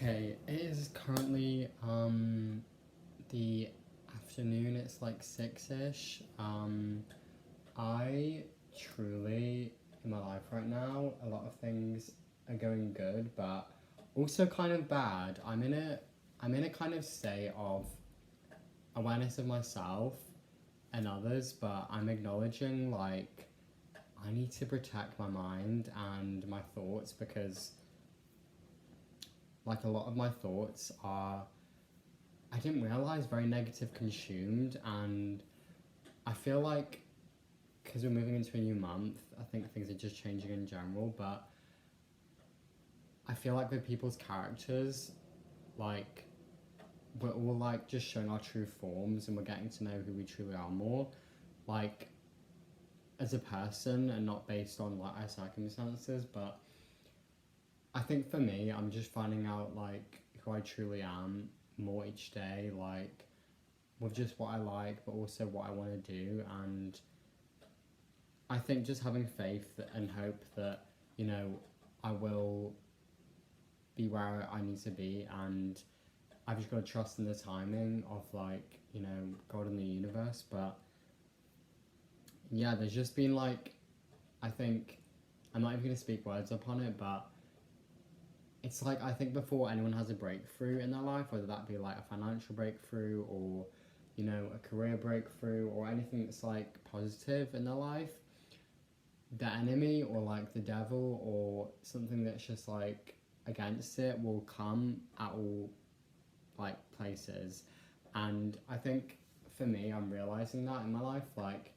Okay, it is currently the afternoon. It's like 6-ish. I truly in my life right now, a lot of things are going good, but also kind of bad. I'm in a kind of state of awareness of myself and others, but I'm acknowledging like I need to protect my mind and my thoughts because like a lot of my thoughts are I didn't realize very negative consumed, and I feel like because we're moving into a new month, I think things are just changing in general, but I feel like with people's characters, like we're all like just showing our true forms and we're getting to know who we truly are more, like as a person and not based on like our circumstances. But I think for me, I'm just finding out like who I truly am more each day, like with just what I like, but also what I want to do. And I think just having faith and hope that, you know, I will be where I need to be. And I've just got to trust in the timing of like, you know, God and the universe. But yeah, there's just been like, I think, I'm not even going to speak words upon it, but it's like I think before anyone has a breakthrough in their life, whether that be like a financial breakthrough or, you know, a career breakthrough or anything that's like positive in their life, the enemy or like the devil or something that's just like against it will come at all like places. And I think for me, I'm realizing that in my life, like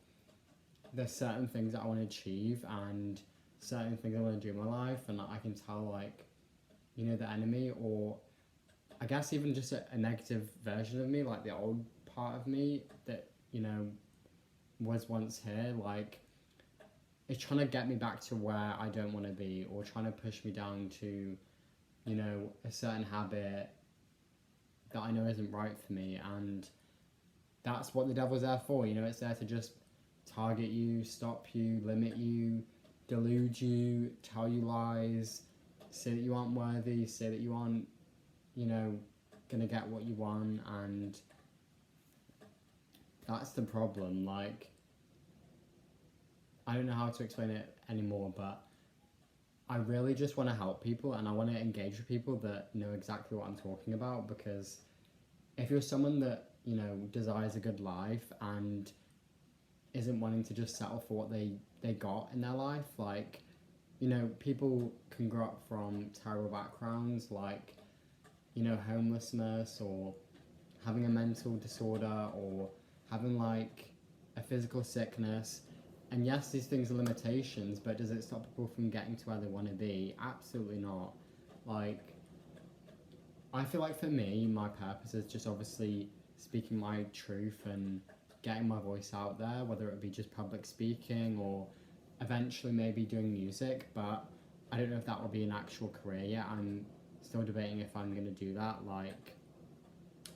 there's certain things that I want to achieve and certain things I want to do in my life, and I can tell like, you know, the enemy or I guess even just a negative version of me, like the old part of me that, you know, was once here, like it's trying to get me back to where I don't want to be, or trying to push me down to, you know, a certain habit that I know isn't right for me. And that's what the devil's there for, you know, it's there to just target you, stop you, limit you, delude you, tell you lies, say that you aren't worthy, say that you aren't, you know, gonna get what you want. And that's the problem. Like, I don't know how to explain it anymore, but I really just want to help people and I want to engage with people that know exactly what I'm talking about. Because if you're someone that, you know, desires a good life and isn't wanting to just settle for what they got in their life, like, you know, people can grow up from terrible backgrounds, like, you know, homelessness or having a mental disorder or having like a physical sickness. And yes, these things are limitations, but does it stop people from getting to where they want to be? Absolutely not. Like, I feel like for me, my purpose is just obviously speaking my truth and getting my voice out there, whether it be just public speaking or eventually maybe doing music. But I don't know if that will be an actual career yet. I'm still debating if I'm going to do that, like,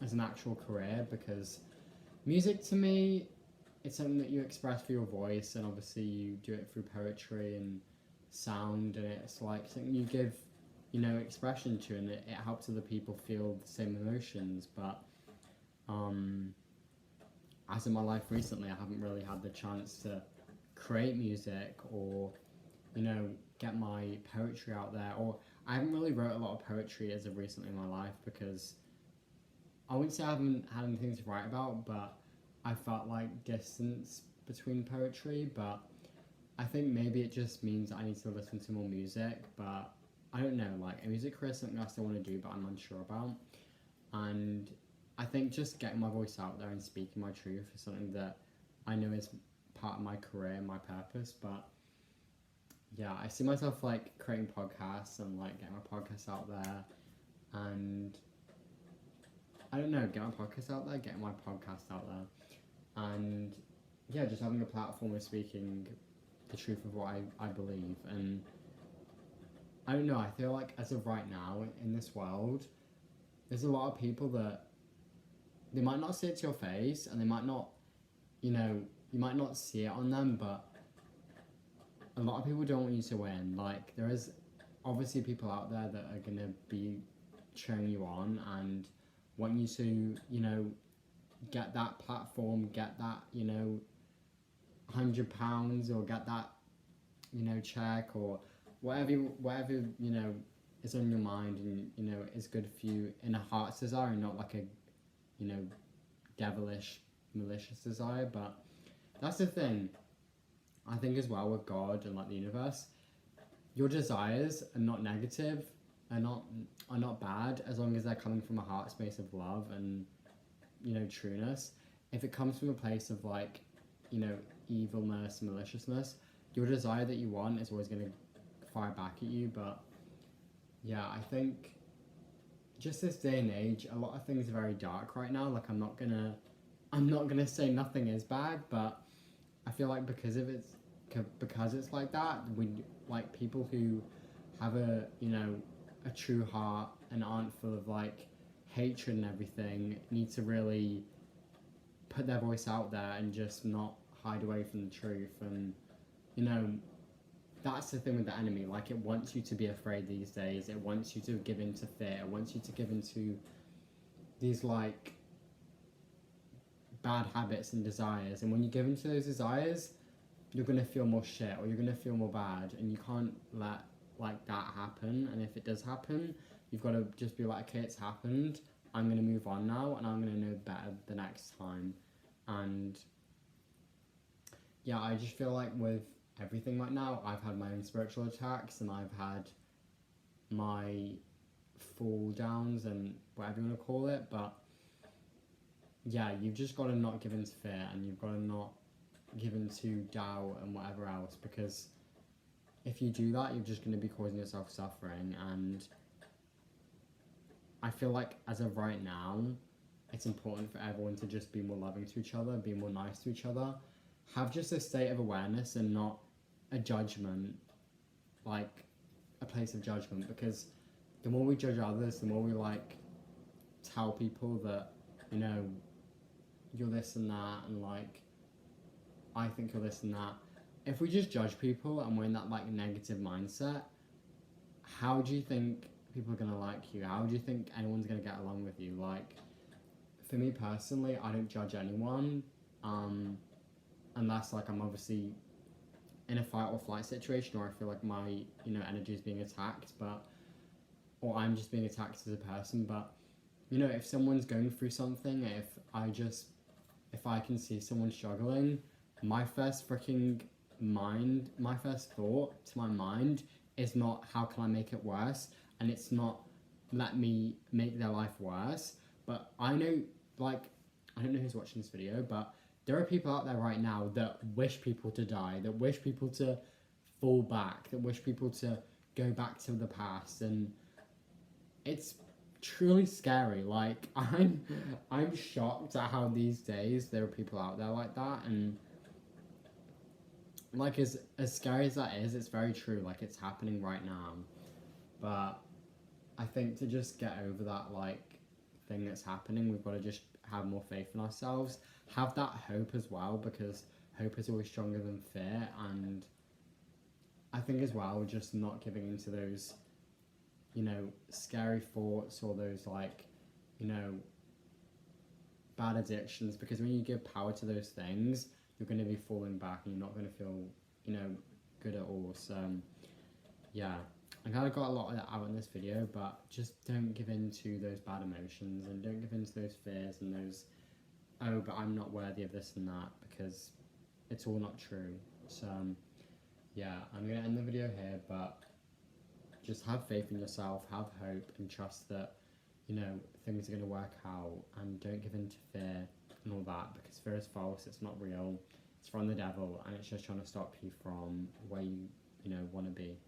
as an actual career, because music to me, it's something that you express through your voice, and obviously you do it through poetry and sound, and it's like something you give, you know, expression to, and it helps other people feel the same emotions. But um, as in my life recently, I haven't really had the chance to create music or, you know, get my poetry out there, or I haven't really wrote a lot of poetry as of recently in my life because I wouldn't say I haven't had anything to write about, but I felt like distance between poetry. But I think maybe it just means I need to listen to more music. But I don't know, like a music career is something I still want to do, but I'm unsure about. And I think just getting my voice out there and speaking my truth is something that I know is part of my career and my purpose. But yeah, I see myself like creating podcasts and like getting my podcast out there, and I don't know, get my podcast out there, getting my podcast out there, and yeah, just having a platform of speaking the truth of what I believe. And I don't know, I feel like as of right now in this world, there's a lot of people that they might not say it to your face and they might not, you know, you might not see it on them, but a lot of people don't want you to win. Like, there is obviously people out there that are going to be cheering you on and want you to, you know, get that platform, get that, you know, £100 or get that, you know, check or whatever you know is on your mind and you know is good for you in a heart's desire and not like a, you know, devilish, malicious desire. But that's the thing. I think as well with God and like the universe, your desires are not negative, are not bad as long as they're coming from a heart space of love and, you know, trueness. If it comes from a place of like, you know, evilness, maliciousness, your desire that you want is always going to fire back at you. But yeah, I think just this day and age, a lot of things are very dark right now. Like I'm not gonna say nothing is bad, but I feel like because it's like that, we like people who have a, you know, a true heart and aren't full of like hatred and everything need to really put their voice out there and just not hide away from the truth. And you know, that's the thing with the enemy. Like it wants you to be afraid these days. It wants you to give in to fear. It wants you to give into these like bad habits and desires. And when you give into those desires, you're gonna feel more shit or you're gonna feel more bad, and you can't let like that happen. And if it does happen, you've got to just be like, okay, it's happened. I'm gonna move on now, and I'm gonna know better the next time. And yeah, I just feel like with everything right now, I've had my own spiritual attacks and I've had my fall downs and whatever you want to call it. But yeah, you've just got to not give in to fear, and you've got to not give in to doubt and whatever else, because if you do that, you're just going to be causing yourself suffering. And I feel like as of right now, it's important for everyone to just be more loving to each other, be more nice to each other, have just a state of awareness and not a judgment, like a place of judgment. Because the more we judge others, the more we like tell people that, you know, you're this and that, and like I think you're this and that. If we just judge people and we're in that like negative mindset, how do you think people are gonna like you? How do you think anyone's gonna get along with you? Like, for me personally, I don't judge anyone, unless like I'm obviously in a fight or flight situation, or I feel like my, you know, energy is being attacked, but or I'm just being attacked as a person. But you know, if someone's going through something, if I can see someone struggling, my first thought to my mind is not how can I make it worse, and it's not let me make their life worse. But I know, like, I don't know who's watching this video, but there are people out there right now that wish people to die, that wish people to fall back, that wish people to go back to the past, and it's truly scary. Like I'm shocked at how these days there are people out there like that. And like as scary as that is, it's very true. Like it's happening right now. But I think to just get over that like thing that's happening, we've got to just have more faith in ourselves, have that hope as well, because hope is always stronger than fear. And I think as well, just not giving into those, you know, scary thoughts or those like, you know, bad addictions, because when you give power to those things, you're going to be falling back and you're not going to feel, you know, good at all. So yeah, I kind of got a lot of that out in this video, but just don't give in to those bad emotions and don't give in to those fears and those, oh, but I'm not worthy of this and that, because it's all not true. So yeah, I'm going to end the video here, but just have faith in yourself, have hope, and trust that, you know, things are going to work out, and don't give in to fear and all that, because fear is false, it's not real, it's from the devil, and it's just trying to stop you from where you know, want to be.